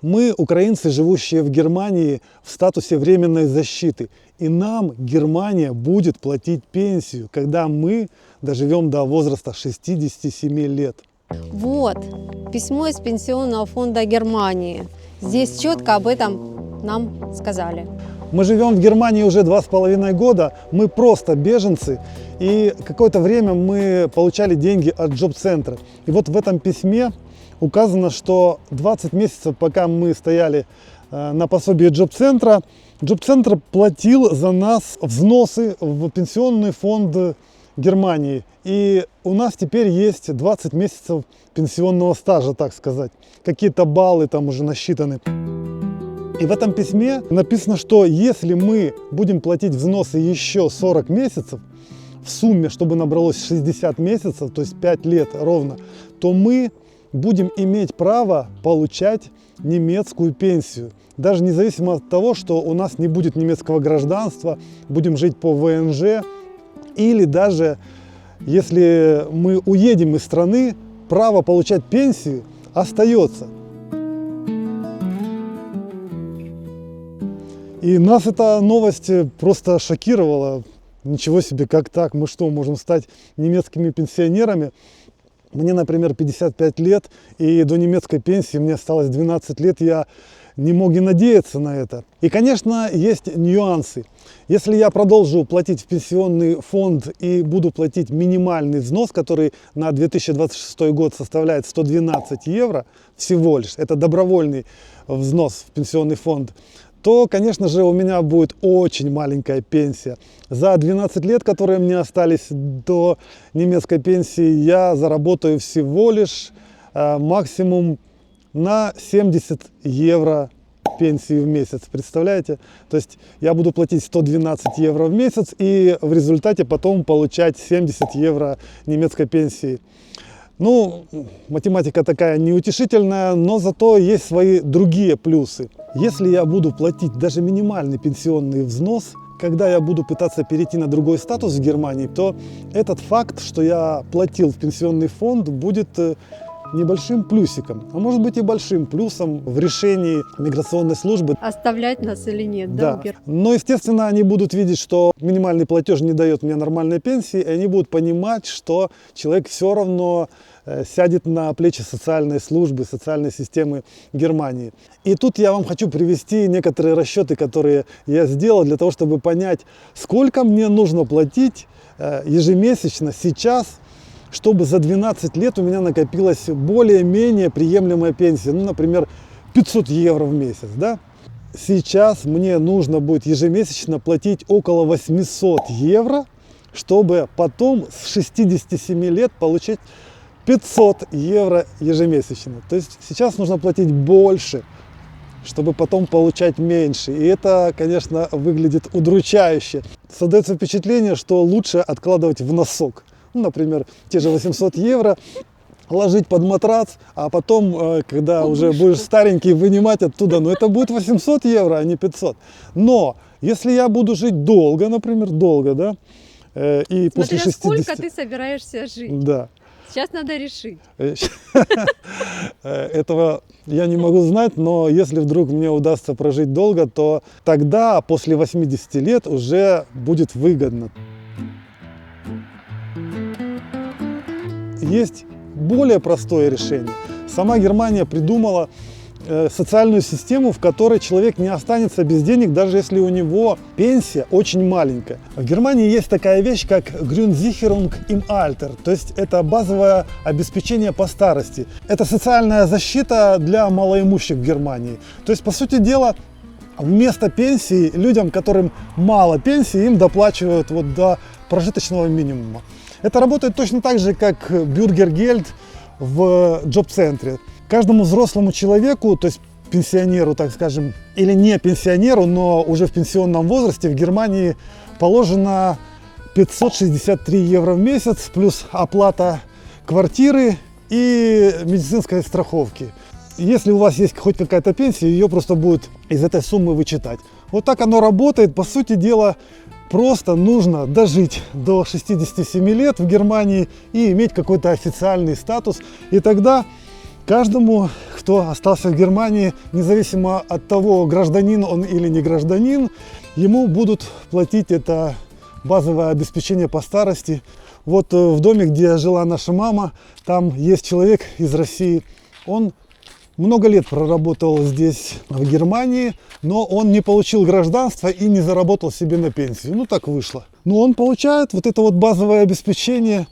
Мы, украинцы, живущие в Германии, в статусе временной защиты. И нам Германия будет платить пенсию, когда мы доживем до возраста 67 лет. Вот, письмо из Пенсионного фонда Германии. Здесь четко об этом нам сказали. Мы живем в Германии уже 2,5 года, мы просто беженцы, и какое-то время мы получали деньги от джоб-центра. И вот в этом письме указано, что 20 месяцев, пока мы стояли на пособии джоб-центра, джоб-центр платил за нас взносы в пенсионный фонд Германии. И у нас теперь есть 20 месяцев пенсионного стажа, так сказать. Какие-то баллы там уже насчитаны. И в этом письме написано, что если мы будем платить взносы еще 40 месяцев, в сумме, чтобы набралось 60 месяцев, то есть 5 лет ровно, то мы будем иметь право получать немецкую пенсию. Даже независимо от того, что у нас не будет немецкого гражданства, будем жить по ВНЖ, или даже если мы уедем из страны, право получать пенсию остается. И нас эта новость просто шокировала. Ничего себе, как так? Мы что, можем стать немецкими пенсионерами? Мне, например, 55 лет, и до немецкой пенсии мне осталось 12 лет, я не мог и надеяться на это. И, конечно, есть нюансы. Если я продолжу платить в пенсионный фонд и буду платить минимальный взнос, который на 2026 год составляет 112 евро всего лишь, это добровольный взнос в пенсионный фонд, то, конечно же, у меня будет очень маленькая пенсия. За 12 лет, которые мне остались до немецкой пенсии, я заработаю всего лишь максимум на 70 евро пенсии в месяц. Представляете? То есть я буду платить 112 евро в месяц и в результате потом получать 70 евро немецкой пенсии. Ну, математика такая неутешительная, но зато есть свои другие плюсы. Если я буду платить даже минимальный пенсионный взнос, когда я буду пытаться перейти на другой статус в Германии, то этот факт, что я платил в пенсионный фонд, будет небольшим плюсиком, а может быть и большим плюсом в решении миграционной службы. Оставлять нас или нет, да? Но, естественно, они будут видеть, что минимальный платеж не дает мне нормальной пенсии, и они будут понимать, что человек все равно сядет на плечи социальной службы, социальной системы Германии. И тут я вам хочу привести некоторые расчеты, которые я сделал для того, чтобы понять, сколько мне нужно платить ежемесячно сейчас, чтобы за 12 лет у меня накопилась более-менее приемлемая пенсия, ну, например, 500 евро в месяц, да? Сейчас мне нужно будет ежемесячно платить около 800 евро, чтобы потом с 67 лет получить 500 евро ежемесячно. То есть сейчас нужно платить больше, чтобы потом получать меньше. И это, конечно, выглядит удручающе. Создается впечатление, что лучше откладывать в носок. Ну, например, те же 800 евро ложить под матрац, а потом, когда уже будешь старенький, вынимать оттуда, ну это будет 800 евро, а не 500. Но если я буду жить долго, например, долго, да, и после 60... сколько ты собираешься жить? Да. Сейчас надо решить. Этого я не могу знать, но если вдруг мне удастся прожить долго, то тогда, после 80 лет, уже будет выгодно. Есть более простое решение. Сама Германия придумала социальную систему, в которой человек не останется без денег, даже если у него пенсия очень маленькая. В Германии есть такая вещь, как Grundsicherung im Alter, то есть это базовое обеспечение по старости. Это социальная защита для малоимущих в Германии. То есть, по сути дела, вместо пенсии людям, которым мало пенсии, им доплачивают вот до прожиточного минимума. Это работает точно так же, как Bürgergeld в джоб-центре. Каждому взрослому человеку, то есть пенсионеру, так скажем, или не пенсионеру, но уже в пенсионном возрасте в Германии положено 563 евро в месяц, плюс оплата квартиры и медицинской страховки. Если у вас есть хоть какая-то пенсия, ее просто будет из этой суммы вычитать. Вот так оно работает. По сути дела, просто нужно дожить до 67 лет в Германии и иметь какой-то официальный статус. И тогда Каждому, кто остался в Германии, независимо от того, гражданин он или не гражданин, ему будут платить это базовое обеспечение по старости. Вот в доме, где жила наша мама, там есть человек из России. Он много лет проработал здесь, в Германии, но он не получил гражданство и не заработал себе на пенсию. Ну, так вышло. Но он получает вот это вот базовое обеспечение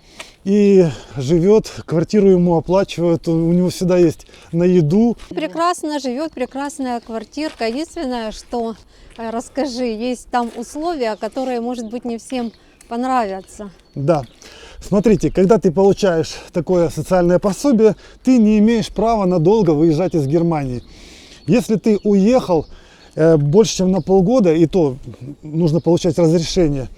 и живет, квартиру ему оплачивают, у него всегда есть на еду. Прекрасно живет, прекрасная квартирка. Единственное, что, расскажи, есть там условия, которые, может быть, не всем понравятся. Да. Смотрите, когда ты получаешь такое социальное пособие, ты не имеешь права надолго выезжать из Германии. Если ты уехал больше, чем на полгода, и то нужно получать разрешение,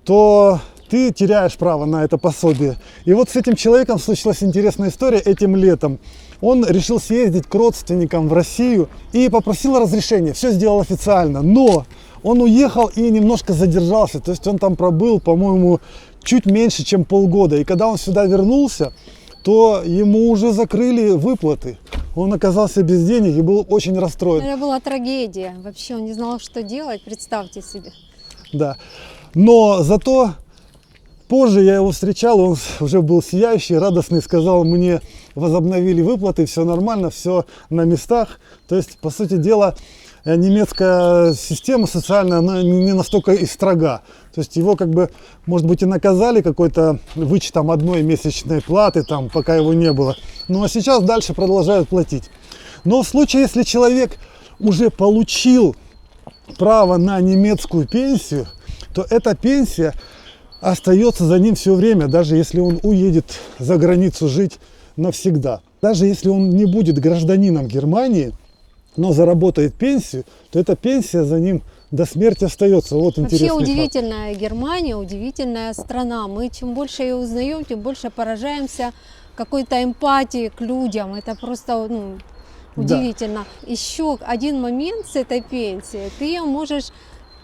то ты теряешь право на это пособие. И вот с этим человеком случилась интересная история этим летом. Он решил съездить к родственникам в Россию и попросил разрешения. Все сделал официально, но он уехал и немножко задержался. То есть он там пробыл, по-моему, чуть меньше, чем полгода. И когда он сюда вернулся, то ему уже закрыли выплаты. Он оказался без денег и был очень расстроен. Это была трагедия. Вообще он не знал, что делать, представьте себе. Да. Но зато позже я его встречал, он уже был сияющий, радостный, сказал, мне возобновили выплаты, все нормально, все на местах. То есть, по сути дела, немецкая система социальная, она не настолько и строга. То есть его как бы, может быть, и наказали какой-то вычетом одной месячной платы, там, пока его не было. Ну а сейчас дальше продолжают платить. Но в случае, если человек уже получил право на немецкую пенсию, то эта пенсия остается за ним все время, даже если он уедет за границу жить навсегда. Даже если он не будет гражданином Германии, но заработает пенсию, то эта пенсия за ним до смерти остается. Вот интересный Вообще факт. удивительная Германия, удивительная страна. Мы чем больше ее узнаем, тем больше поражаемся какой-то эмпатии к людям. Это просто удивительно. Да. Еще один момент с этой пенсией. Ты ее можешь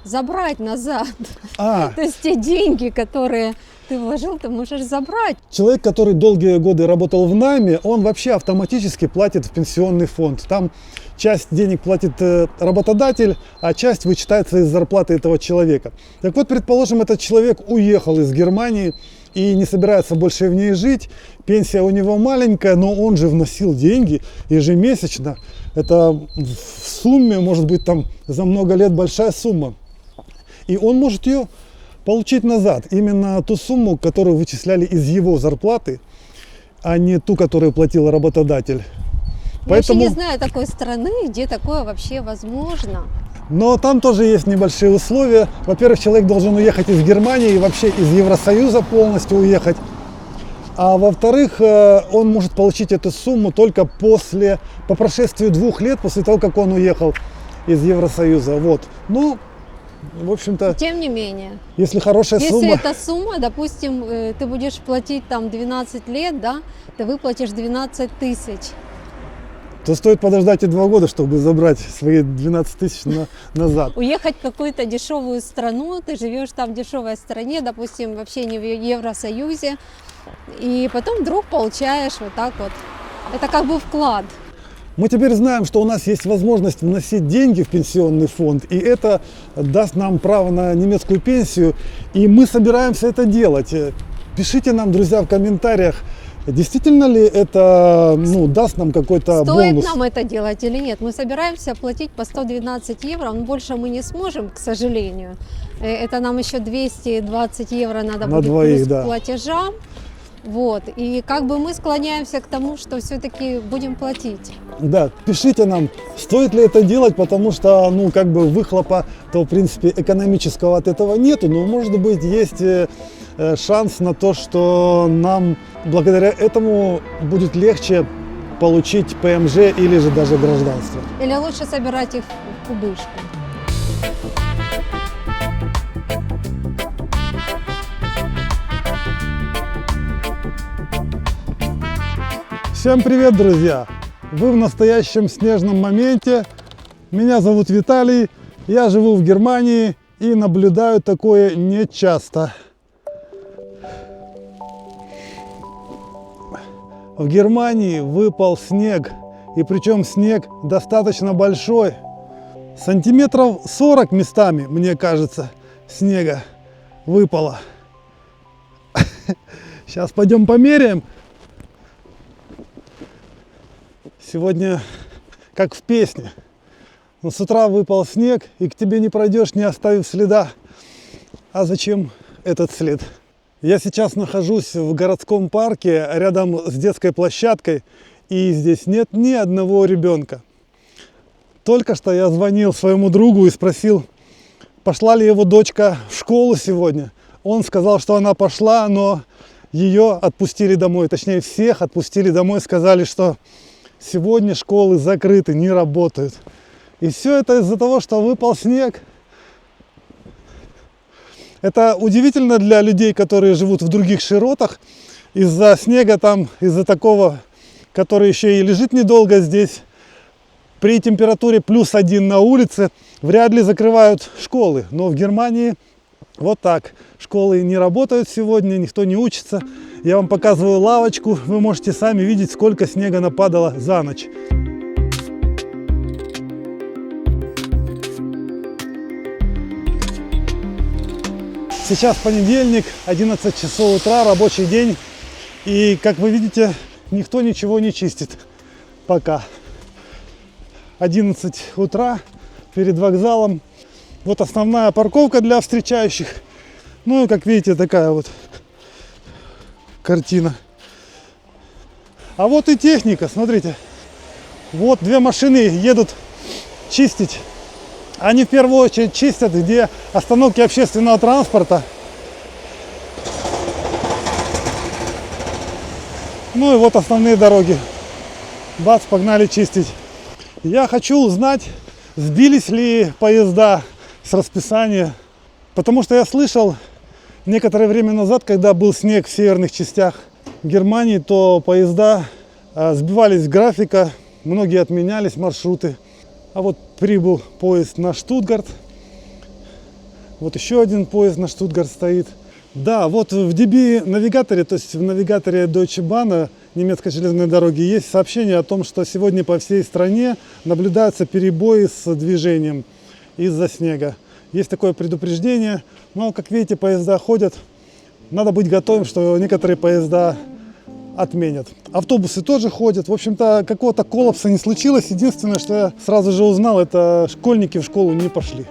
забрать назад. То есть те деньги, которые ты вложил, ты можешь забрать. Человек, который долгие годы работал в найме, он вообще автоматически платит в пенсионный фонд. Там часть денег платит работодатель, а часть вычитается из зарплаты этого человека. Так вот, предположим, этот человек уехал из Германии и не собирается больше в ней жить. Пенсия у него маленькая, но он же вносил деньги ежемесячно. Это в сумме, может быть, там за много лет большая сумма. И он может ее получить назад. Именно ту сумму, которую вычисляли из его зарплаты, а не ту, которую платил работодатель. Я вообще не знаю такой страны, где такое вообще возможно. Но там тоже есть небольшие условия. Во-первых, человек должен уехать из Германии и вообще из Евросоюза полностью уехать. А во-вторых, он может получить эту сумму только по прошествии 2 лет после того, как он уехал из Евросоюза. Вот. Ну, в общем-то, тем не менее, если хорошая сумма. Если эта сумма, допустим, ты будешь платить там 12 лет, да, ты выплатишь 12 тысяч. То стоит подождать и 2 года, чтобы забрать свои 12 тысяч назад. Уехать в какую-то дешевую страну, ты живешь там в дешевой стране, допустим, вообще не в Евросоюзе, и потом вдруг получаешь вот так вот. Это как бы вклад. Мы теперь знаем, что у нас есть возможность вносить деньги в пенсионный фонд, и это даст нам право на немецкую пенсию, и мы собираемся это делать. Пишите нам, друзья, в комментариях, действительно ли это даст нам какой-то бонус. Стоит нам это делать или нет? Мы собираемся платить по 112 евро, но больше мы не сможем, к сожалению. Это нам еще 220 евро надо на будет двоих, плюс да. К платежам. Вот. И как бы мы склоняемся к тому, что все-таки будем платить. Да, пишите нам, стоит ли это делать, потому что, как бы выхлопа-то, в принципе, экономического от этого нету, но, может быть, есть шанс на то, что нам благодаря этому будет легче получить ПМЖ или же даже гражданство. Или лучше собирать их в кубышку. Всем привет, друзья! Вы в настоящем снежном моменте. Меня зовут Виталий, я живу в Германии и наблюдаю такое нечасто. В Германии выпал снег, и причем снег достаточно большой. Сантиметров 40 местами, мне кажется, снега выпало. Сейчас пойдем померяем. Сегодня как в песне. Но с утра выпал снег, и к тебе не пройдешь, не оставив следа. А зачем этот след? Я сейчас нахожусь в городском парке рядом с детской площадкой, и здесь нет ни одного ребенка. Только что я звонил своему другу и спросил, пошла ли его дочка в школу сегодня. Он сказал, что она пошла, но ее отпустили домой. Точнее, всех отпустили домой, сказали, что сегодня школы закрыты, не работают. И все это из-за того, что выпал снег. Это удивительно для людей, которые живут в других широтах. Из-за снега там, из-за такого, который еще и лежит недолго здесь, при температуре +1 на улице, вряд ли закрывают школы. Но в Германии вот так. Школы не работают сегодня, никто не учится. Я вам показываю лавочку. Вы можете сами видеть, сколько снега нападало за ночь. Сейчас понедельник, 11 часов утра, рабочий день. И, как вы видите, никто ничего не чистит пока. 11 утра перед вокзалом. Вот основная парковка для встречающих. Ну и, как видите, такая вот картина. А вот и техника, смотрите. Вот две машины едут чистить. Они в первую очередь чистят, где остановки общественного транспорта. Ну и вот основные дороги. Бац, погнали чистить. Я хочу узнать, сбились ли поезда с расписания. Потому что я слышал некоторое время назад, когда был снег в северных частях Германии, то поезда сбивались с графика, многие отменялись маршруты. А вот прибыл поезд на Штутгарт. Вот еще один поезд на Штутгарт стоит. Да, вот в DB навигаторе, то есть в навигаторе Deutsche Bahn, немецкой железной дороги, есть сообщение о том, что сегодня по всей стране наблюдаются перебои с движением из-за снега. Есть такое предупреждение, но, как видите, поезда ходят. Надо быть готовым, что некоторые поезда отменят. Автобусы тоже ходят. В общем-то, какого-то коллапса не случилось. Единственное, что я сразу же узнал, это школьники в школу не пошли.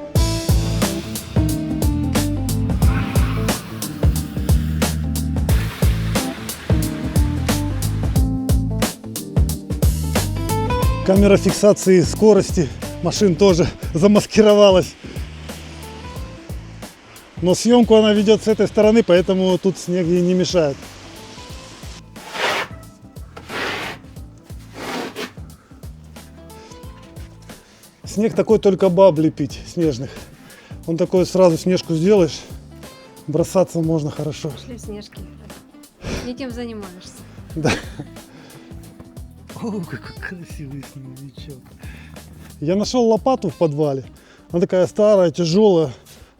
Камера фиксации скорости машин тоже замаскировалась. Но съемку она ведет с этой стороны, поэтому тут снег ей не мешает. Снег такой только баб лепить, снежных. Он такой сразу снежку сделаешь, бросаться можно хорошо. Пошли в снежки. Этим занимаешься. Да. О, какой красивый снеговичок. Я нашел лопату в подвале. Она такая старая, тяжелая.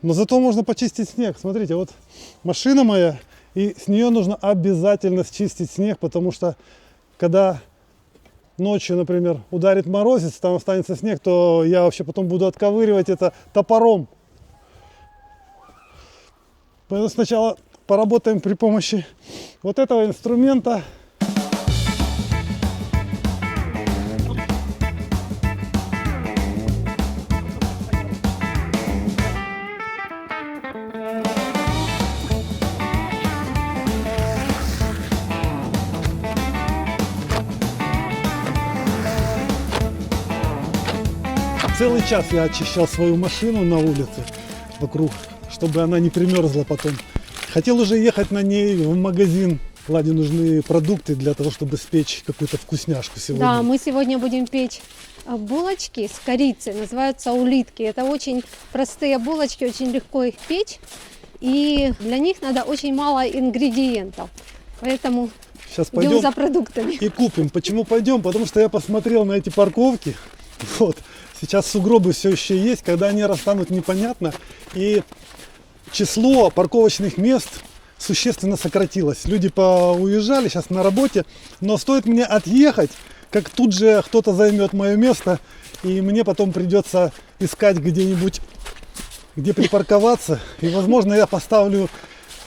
Но зато можно почистить снег. Смотрите, вот машина моя. И с нее нужно обязательно счистить снег, потому что когда ночью, например, ударит морозец, там останется снег, то я вообще потом буду отковыривать это топором. Поэтому сначала поработаем при помощи вот этого инструмента. Целый час я очищал свою машину на улице вокруг, чтобы она не примерзла потом. Хотел уже ехать на ней в магазин. Ладе нужны продукты для того, чтобы спечь какую-то вкусняшку сегодня. Да, мы сегодня будем печь булочки с корицей, называются улитки. Это очень простые булочки, очень легко их печь. И для них надо очень мало ингредиентов. Поэтому сейчас идем пойдем за продуктами. и купим. Почему пойдем? Потому что я посмотрел на эти парковки. Вот. Сейчас сугробы все еще есть, когда они расстанут, непонятно. И число парковочных мест существенно сократилась. Люди поуезжали сейчас на работе, но стоит мне отъехать, как тут же кто-то займет мое место, и мне потом придется искать где-нибудь, где припарковаться. И, возможно, я поставлю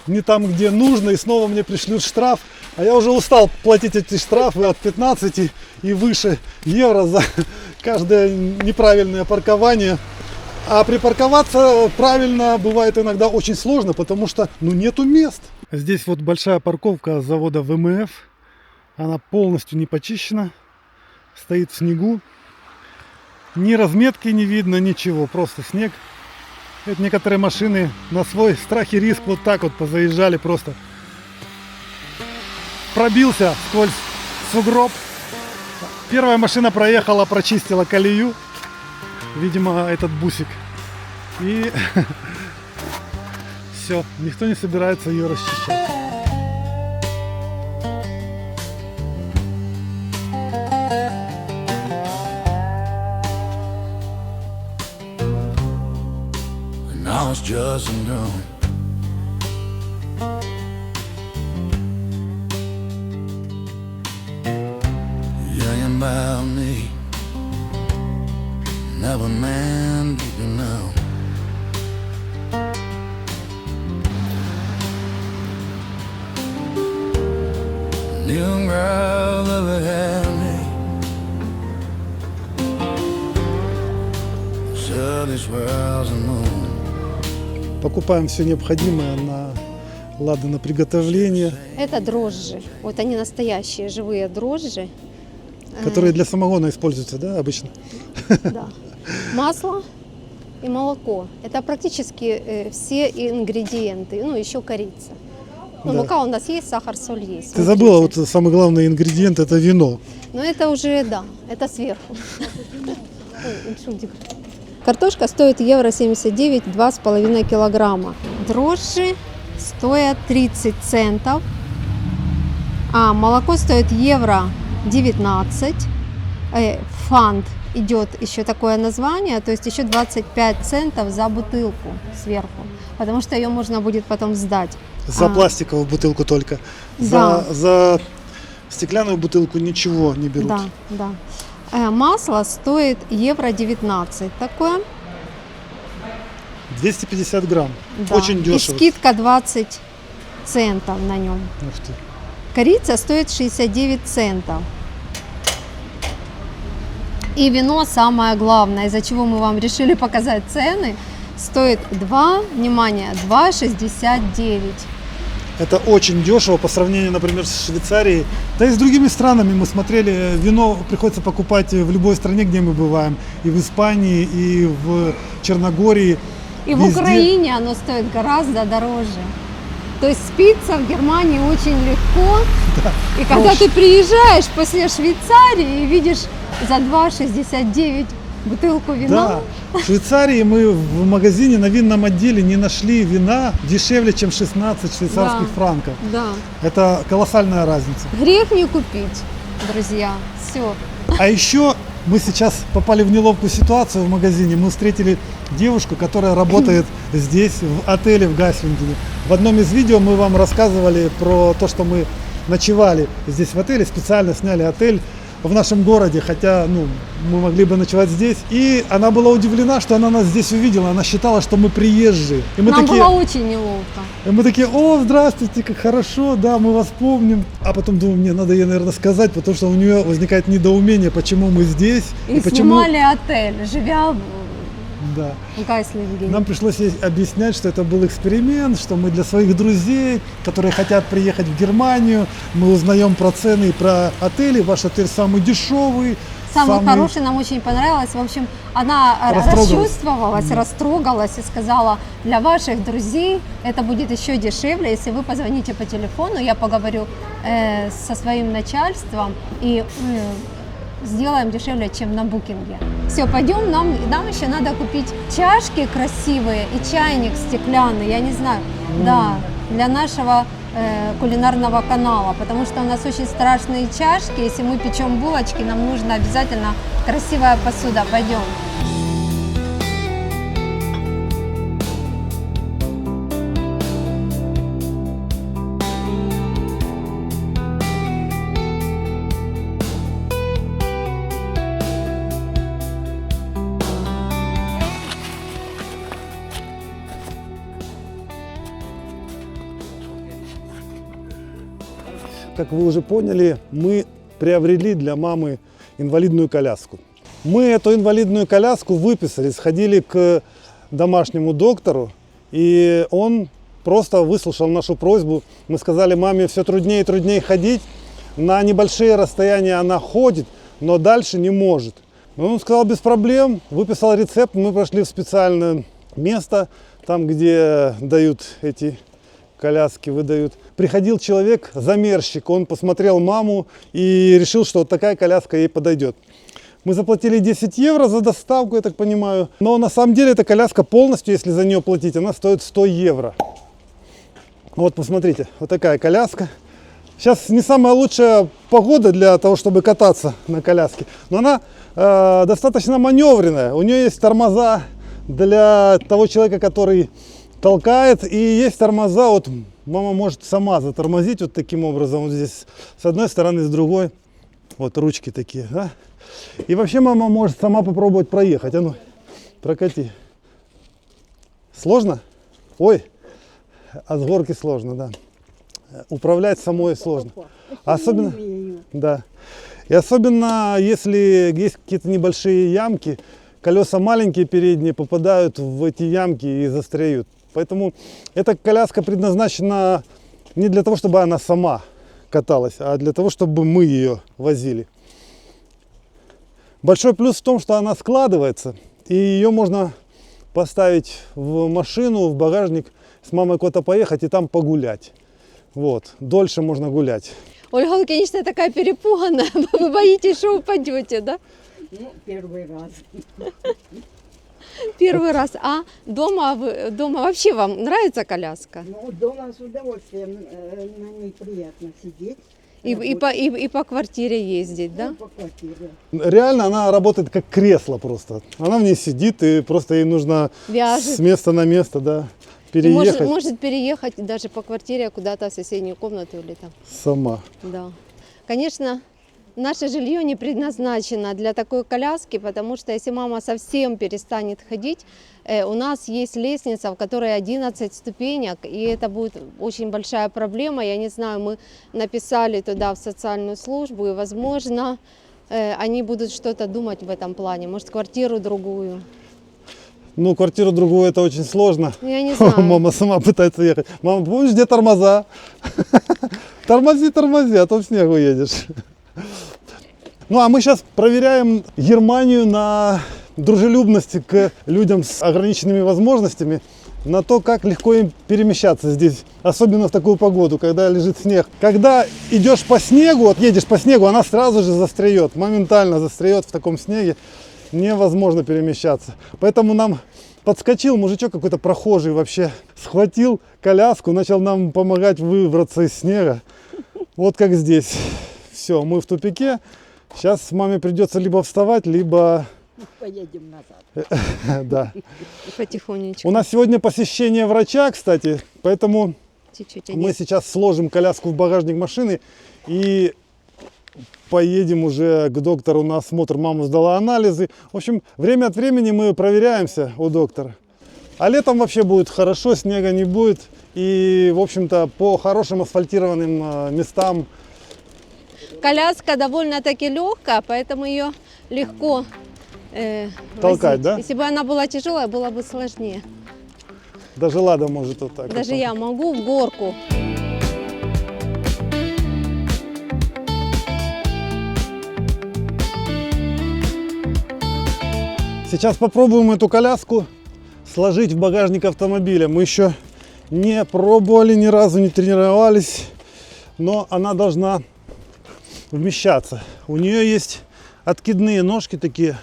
не там, где нужно, и снова мне пришлют штраф. А я уже устал платить эти штрафы от 15 и выше евро за каждое неправильное паркование. А припарковаться правильно бывает иногда очень сложно, потому что нету мест. Здесь вот большая парковка завода ВМФ. Она полностью не почищена. Стоит в снегу. Ни разметки не видно, ничего. Просто снег. Это некоторые машины на свой страх и риск вот так вот позаезжали просто. Пробился сквозь сугроб. Первая машина проехала, прочистила колею. Видимо, этот бусик. И все, никто не собирается ее расчищать. I was just a girl. Yelling about me. Never man you know. Young girl ever had me. So this world's a moon. Покупаем все необходимое на лады на приготовление, Это дрожжи. Вот они настоящие, живые дрожжи. которые для самогона используются, да, обычно? Да. Масло и молоко. Это практически все ингредиенты. Ну, еще корица. Ну, Да. мука у нас есть, сахар, соль есть. Ты забыла, вот самый главный ингредиент — это вино. Но это уже, да, это сверху. Ой, шутик. Картошка стоит евро 79, 2,5 килограмма. Дрожжи стоят 30 центов. А молоко стоит евро 19. Фант идет еще такое название, то есть еще 25 центов за бутылку сверху, потому что ее можно будет потом сдать. За пластиковую бутылку только. Да. За стеклянную бутылку ничего не берут. Да, да. Масло стоит евро 19 такое. 250 грамм. Да. Очень дешево. И скидка 20 центов на нем. Ух ты. Корица стоит 69 центов. И вино самое главное, из-за чего мы вам решили показать цены, стоит 2,69. Это очень дешево по сравнению, например, с Швейцарией. Да и с другими странами мы смотрели, вино приходится покупать в любой стране, где мы бываем. И в Испании, и в Черногории. И в везде. Украине оно стоит гораздо дороже. То есть спиться в Германии очень легко. И когда ты приезжаешь после Швейцарии и видишь за 2,69 бутылку вина, Да, в Швейцарии мы в магазине на винном отделе не нашли вина дешевле, чем 16 швейцарских Да. франков. да, Это колоссальная разница. грех не купить, друзья. Все. А еще мы сейчас попали в неловкую ситуацию в магазине. Мы встретили девушку, которая работает здесь, в отеле в Гаслингене. В одном из видео мы вам рассказывали про то, что мы ночевали здесь в отеле, специально сняли отель в нашем городе, хотя мы могли бы ночевать здесь. И она была удивлена, что она нас здесь увидела. Она считала, что мы приезжие. И мы Нам такие, было очень неловко. о, здравствуйте, как хорошо, да, мы вас помним. А потом думаю, мне надо ей, наверное, сказать, потому что у нее возникает недоумение, почему мы здесь. И почему... снимали отель, живя Да. в Гайслингене. Нам пришлось ей объяснять, что это был эксперимент, что мы для своих друзей, которые хотят приехать в Германию, мы узнаем про цены и про отели. Ваш отель самый дешевый. Самый хороший, нам очень понравилось. В общем, она расчувствовалась, растрогалась и сказала, для ваших друзей это будет еще дешевле, если вы позвоните по телефону, я поговорю со своим начальством и сделаем дешевле, чем на букинге. Все, пойдем, нам еще надо купить чашки красивые и чайник стеклянный, я не знаю, да, для нашего кулинарного канала, потому что у нас очень страшные чашки, если мы печем булочки, нам нужно обязательно красивая посуда, пойдем. как вы уже поняли, мы приобрели для мамы инвалидную коляску. Мы эту инвалидную коляску выписали, сходили к домашнему доктору, и он просто выслушал нашу просьбу. Мы сказали маме, все труднее и труднее ходить, на небольшие расстояния она ходит, но дальше не может. Он сказал, без проблем, выписал рецепт, мы пошли в специальное место, там, где дают эти коляски, выдают. Приходил человек, замерщик, он посмотрел маму и решил, что вот такая коляска ей подойдет. Мы заплатили 10 евро за доставку, я так понимаю, но на самом деле эта коляска полностью, если за нее платить, она стоит 100 евро. Вот посмотрите, вот такая коляска. Сейчас не самая лучшая погода для того, чтобы кататься на коляске, но она достаточно маневренная. У нее есть тормоза для того человека, который толкает, и есть тормоза, вот мама может сама затормозить вот таким образом, вот здесь с одной стороны, с другой, вот ручки такие, да? И вообще мама может сама попробовать проехать, а ну, прокати. Сложно? Ой, а с горки сложно, да. Управлять самой сложно. Особенно, да. И особенно, если есть какие-то небольшие ямки, колеса маленькие передние попадают в эти ямки и застряют. Поэтому эта коляска предназначена не для того, чтобы она сама каталась, а для того, чтобы мы ее возили. Большой плюс в том, что она складывается, и ее можно поставить в машину, в багажник, с мамой куда-то поехать и там погулять. Вот, дольше можно гулять. Ольга, вы, конечно, такая перепуганная. Вы боитесь, что упадете, да? Ну, первый раз. Первый раз. А дома вообще вам нравится коляска? Ну, дома с удовольствием, на ней приятно сидеть. И по квартире ездить, да? Ну, по квартире. Реально она работает как кресло просто. Она в ней сидит, и просто ей нужно Вяжет. с места на место, да, И переехать может переехать даже по квартире куда-то в соседнюю комнату или там. сама. Да. Конечно, наше жилье не предназначено для такой коляски, потому что если мама совсем перестанет ходить, у нас есть лестница, в которой 11 ступенек, и это будет очень большая проблема. Я не знаю, мы написали туда в социальную службу, и, возможно, они будут что-то думать в этом плане, может, квартиру другую. Ну, квартиру другую это очень сложно. Я не знаю. Мама сама пытается ехать. Мама, помнишь, где тормоза? Тормози, тормози, а то в снег уедешь. Ну, а мы сейчас проверяем Германию на дружелюбность к людям с ограниченными возможностями, на то, как легко им перемещаться здесь, особенно в такую погоду, когда лежит снег. Когда идешь по снегу, вот едешь по снегу, она сразу же застряет, моментально застряет в таком снеге, невозможно перемещаться. Поэтому нам подскочил мужичок какой-то прохожий вообще, схватил коляску, начал нам помогать выбраться из снега. Вот как здесь. Все, мы в тупике. Сейчас маме придется либо вставать, либо... Поедем назад. Да. Потихонечку. У нас сегодня посещение врача, кстати, поэтому Чуть-чуть. мы сейчас сложим коляску в багажник машины и поедем уже к доктору на осмотр. Мама сдала анализы. В общем, время от времени мы проверяемся у доктора. А летом вообще будет хорошо, снега не будет. И, в общем-то, по хорошим асфальтированным местам. Коляска довольно-таки легкая, поэтому ее легко Толкать, возить. да? Если бы она была тяжелая, было бы сложнее. Даже Лада может вот так. Даже вот. я могу в горку. Сейчас попробуем эту коляску сложить в багажник автомобиля. Мы еще не пробовали, ни разу не тренировались, но она должна вмещаться. У нее есть откидные ножки такие,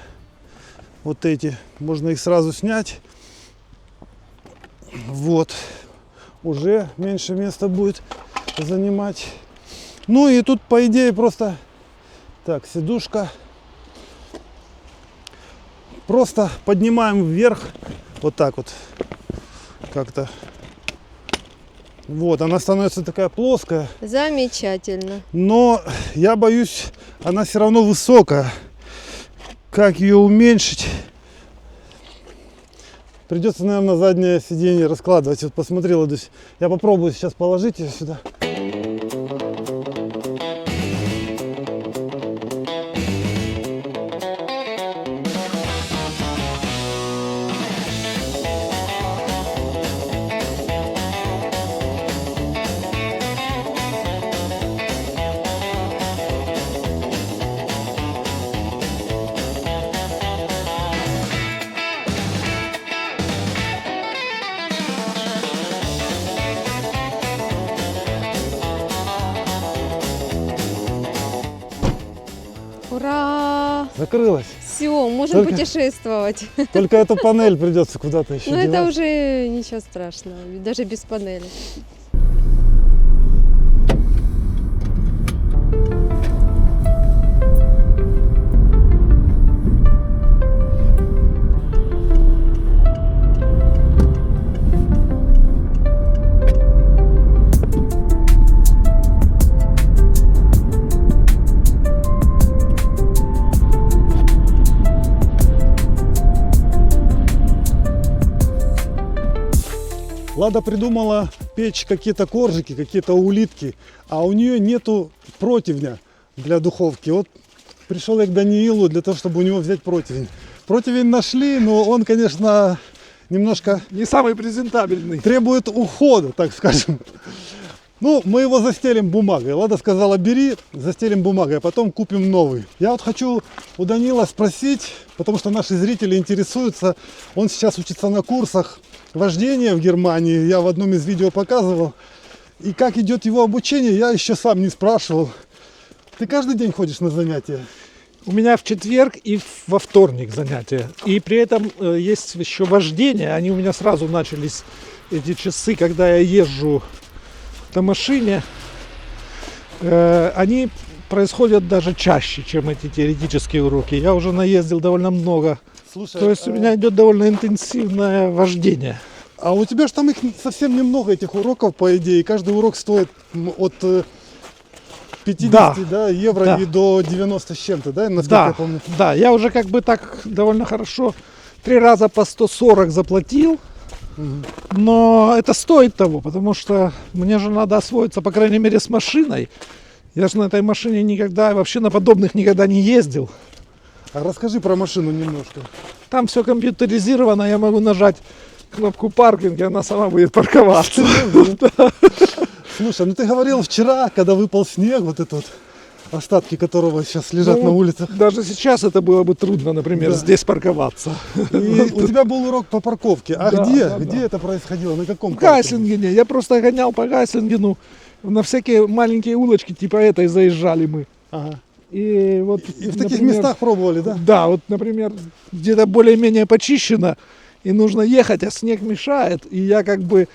вот эти, можно их сразу снять. Вот, уже меньше места будет занимать. Ну и тут, по идее, просто так, сидушка. Просто поднимаем вверх, вот так вот, как-то. Вот, она становится такая плоская, Замечательно. но я боюсь, она все равно высокая. Как ее уменьшить? Придется, наверное, на заднее сиденье раскладывать. Вот посмотри, Ладусь, я попробую сейчас положить ее сюда. Закрылась. Все, можем Только- путешествовать. Только эту панель придется куда-то еще Но это девать. уже ничего страшного, даже без панели. Лада придумала печь какие-то коржики, какие-то улитки, а у нее нету противня для духовки. Вот пришел я к Даниилу для того, чтобы у него взять противень. Противень нашли, но он, конечно, немножко Не самый презентабельный. требует ухода, так скажем. Ну, мы его застелим бумагой. Лада сказала, бери, застелим бумагой, а потом купим новый. Я вот хочу у Данила спросить, потому что наши зрители интересуются. Он сейчас учится на курсах вождения в Германии. Я в одном из видео показывал. И как идет его обучение, я еще сам не спрашивал. Ты каждый день ходишь на занятия? У меня в четверг и во вторник занятия. И при этом есть еще вождение. Они у меня сразу начались, эти часы, когда я езжу на машине. Они происходят даже чаще, чем эти теоретические уроки. Я уже наездил довольно много. Слушай, То есть у меня идет довольно интенсивное вождение. а у тебя же там их совсем немного, этих уроков, по идее. Каждый урок стоит от 50 да, евро Да. и до 90 с чем-то, да, насколько Да, я помню? да, я уже как бы так довольно хорошо 3 раза по 140 заплатил. Но это стоит того, потому что мне же надо освоиться, по крайней мере, с машиной. Я же на этой машине никогда, вообще на подобных никогда не ездил. А расскажи про машину немножко. Там все компьютеризировано, я могу нажать кнопку паркинг, и она сама будет парковаться. Слушай, ну ты говорил вчера, когда выпал снег, вот этот вот, остатки которого сейчас лежат Ну, на улицах. Даже сейчас это было бы трудно, например, Да. здесь парковаться. И у тебя был урок по парковке. А Да, где? да, Где да. это происходило? На каком В паркинге? Гайслингене. Я просто гонял по Гайслингену. На всякие маленькие улочки типа этой заезжали мы. Ага. И вот, И в таких например, местах пробовали, да? Да, вот, например, где-то более-менее почищено, и нужно ехать, а снег мешает, и я как бы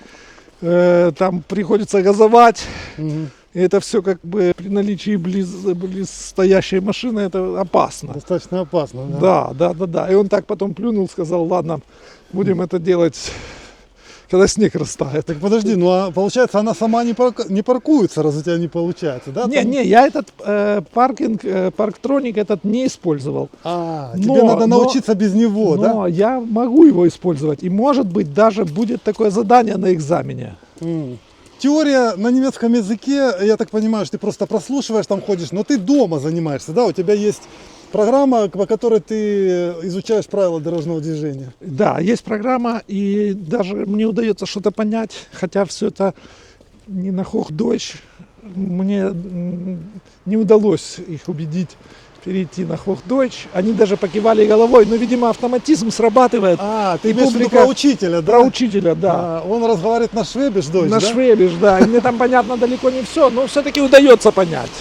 там приходится газовать, Мгм. и это все как бы при наличии близ стоящей машины это опасно. Достаточно опасно, да? Да. И он так потом плюнул, сказал, ладно, будем это делать, когда снег растает. Так подожди, ну а получается она сама не паркуется, раз у тебя не получается, да? Там- Не, я этот паркинг, парктроник этот не использовал. А, Но- тебе надо но- научиться без него, да? Но я могу его использовать. И может быть даже будет такое задание на экзамене. Теория на немецком языке, я так понимаю, что ты просто прослушиваешь, там ходишь, но ты дома занимаешься, да? У тебя есть программа, по которой ты изучаешь правила дорожного движения. Да, есть программа, и даже мне удается что-то понять, хотя все это не на Hochdeutsch. Мне не удалось их убедить перейти на Hochdeutsch. Они даже покивали головой, но, видимо, автоматизм срабатывает. А, ты И имеешь в виду публика- про учителя, да? Про учителя, да. А, он разговаривает на швебиш, дочь, На да? швебиш, да. И мне там понятно далеко не все, но все-таки удается понять.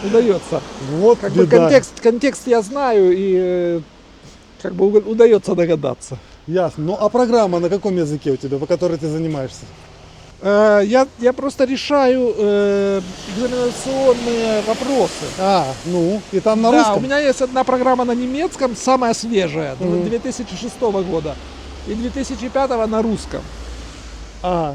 Удается. Вот Как бы беда. контекст я знаю, и как бы удается догадаться.Ясно. Ну а программа на каком языке у тебя, по которой ты занимаешься? Я просто решаю экзаменационные вопросы. А, ну, и там на Да, русском? у меня есть одна программа на немецком, самая свежая, Мгм. 2006 года, и 2005 на русском. А,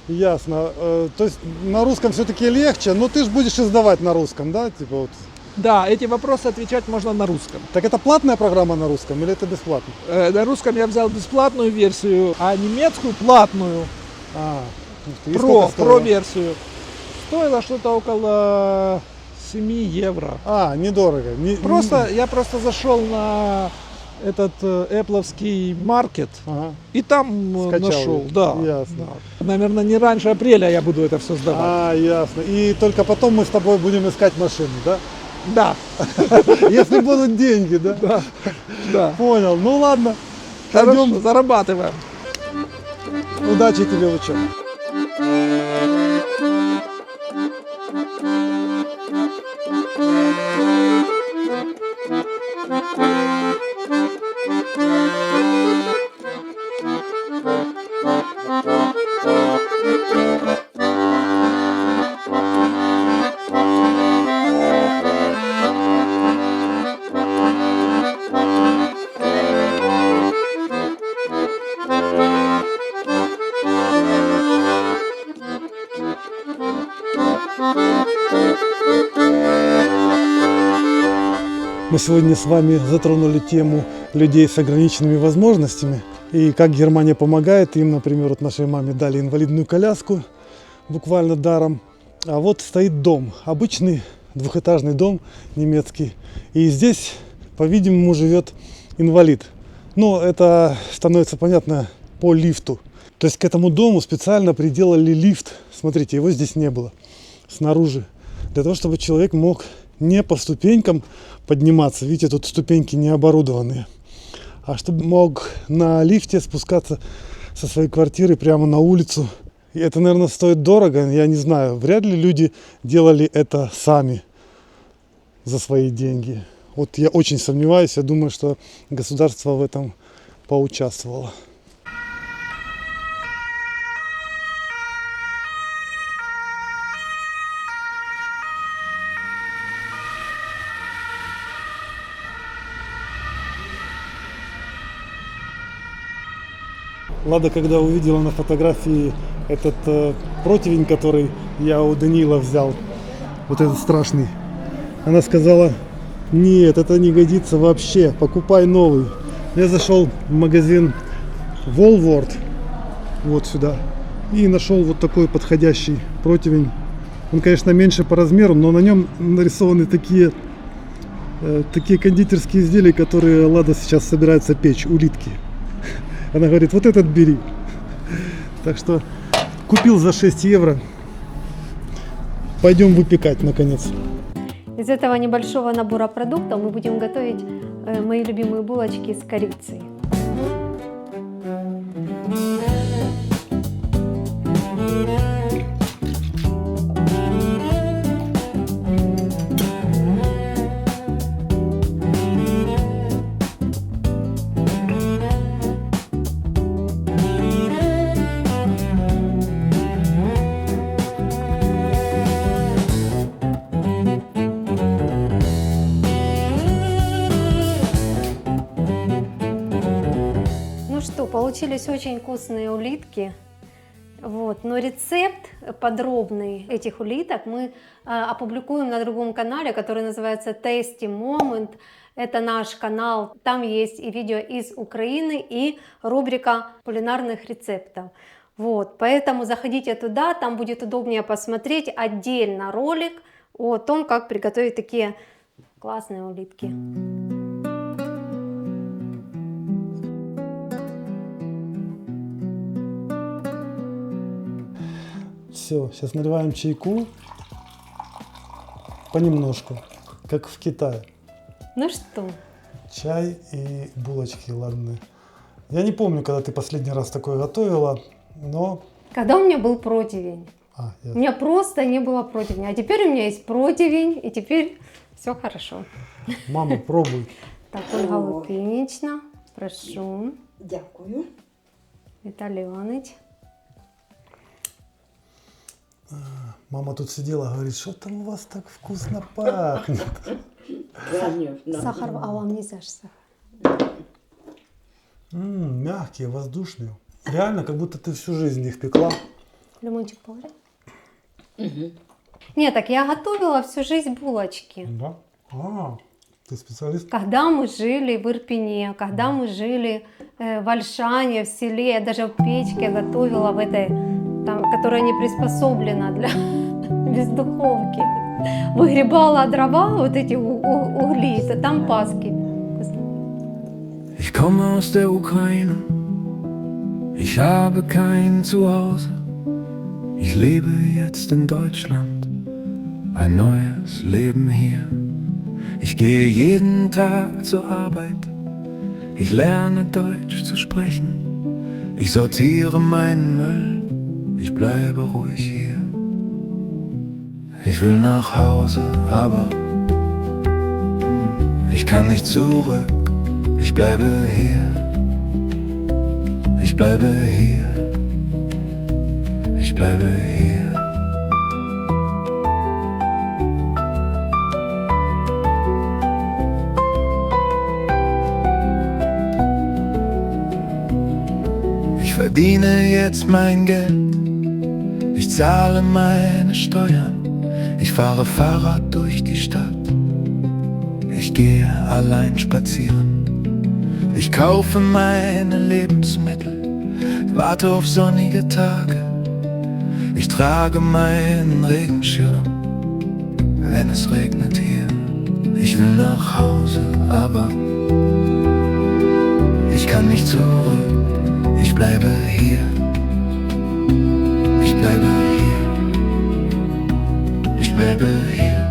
ясно. То есть на русском все-таки легче, но ты же будешь издавать на русском, да? Типа вот. Да, эти вопросы отвечать можно на русском. Так это платная программа на русском или это бесплатно? На русском я взял бесплатную версию, а немецкую платную, А, ух ты, и сколько стоило? про-версию. Стоило что-то около 7 евро. А, недорого. Я просто зашел на этот Apple'овский маркет Ага. и там Скачал нашел. её. Да, Ясно. да. Наверное, не раньше апреля я буду это все сдавать. А, ясно. И только потом мы с тобой будем искать машину, да? Да, Если будут деньги, да? да. Понял. Ну ладно. Хорошо, Пойдем. зарабатываем. Удачи тебе в учебе. Thank you. Мы сегодня с вами затронули тему людей с ограниченными возможностями и как Германия помогает им. Например, вот нашей маме дали инвалидную коляску буквально даром. А вот стоит дом, обычный двухэтажный дом немецкий. И здесь, по-видимому, живет инвалид. Но это становится понятно по лифту. То есть к этому дому специально приделали лифт. Смотрите, его здесь не было снаружи. Для того, чтобы человек мог не по ступенькам подниматься. Видите, тут ступеньки не оборудованные. А чтобы мог на лифте спускаться со своей квартиры прямо на улицу. И это, наверное, стоит дорого. Я не знаю, вряд ли люди делали это сами за свои деньги. Вот я очень сомневаюсь. Я думаю, что государство в этом поучаствовало. Лада, когда увидела на фотографии этот противень, который я у Даниила взял, вот этот страшный, она сказала: нет, это не годится вообще, покупай новый. Я зашел в магазин Woolworth, вот сюда, и нашел вот такой подходящий противень. Он, конечно, меньше по размеру, но на нем нарисованы такие кондитерские изделия, которые Лада сейчас собирается печь, улитки. Она говорит: вот этот бери. Так что купил за 6 евро. Пойдем выпекать наконец. Из этого небольшого набора продуктов мы будем готовить мои любимые булочки с корицей. Получились очень вкусные улитки. Вот. Но рецепт подробный этих улиток мы опубликуем на другом канале, который называется Tasty Moment. Это наш канал. Там есть и видео из Украины, и рубрика кулинарных рецептов. Вот. Поэтому заходите туда, там будет удобнее посмотреть отдельно ролик о том, как приготовить такие классные улитки. Все, сейчас наливаем чайку понемножку, как в Китае. Ну что? Чай и булочки, ладно. Я не помню, когда ты последний раз такое готовила, но... Когда у меня был противень. Ясно. У меня просто не было противня. А теперь у меня есть противень, и теперь все хорошо. Мама, пробуй. Так, Ольга Лукинична, прошу. Дякую. Виталий Иванович. Мама тут сидела, говорит: что там у вас так вкусно пахнет? Конечно. Сахар, а вам нельзя же сахар. Мягкие, воздушные. Реально, как будто ты всю жизнь их пекла. Лимончик положи. Нет, так я готовила всю жизнь булочки. Да? Ты специалист? Когда мы жили в Ирпене, когда мы жили в Ольшане, в селе, я даже в печке готовила в этой, там, которая не приспособлена для без духовки. Выгребала дрова, вот эти угли, там паски. Ich komme aus der Ukraine, ich habe kein Zuhause. Ich lebe jetzt in Deutschland, ein neues Leben hier. Ich gehe jeden Tag zur Arbeit, ich lerne Deutsch zu sprechen. Ich sortiere meinen Müll, ich bleibe ruhig hier. Ich will nach Hause, aber ich kann nicht zurück. Ich bleibe hier, ich bleibe hier, ich bleibe hier. Ich verdiene jetzt mein Geld, ich zahle meine Steuern, ich fahre Fahrrad durch die Stadt. Ich ich gehe allein spazieren. Ich kaufe meine Lebensmittel, warte auf sonnige Tage. Ich trage meinen Regenschirm, wenn es regnet hier. Ich will nach Hause, aber ich kann nicht zurück. Ich bleibe hier. Ich bleibe hier. Ich bleibe hier.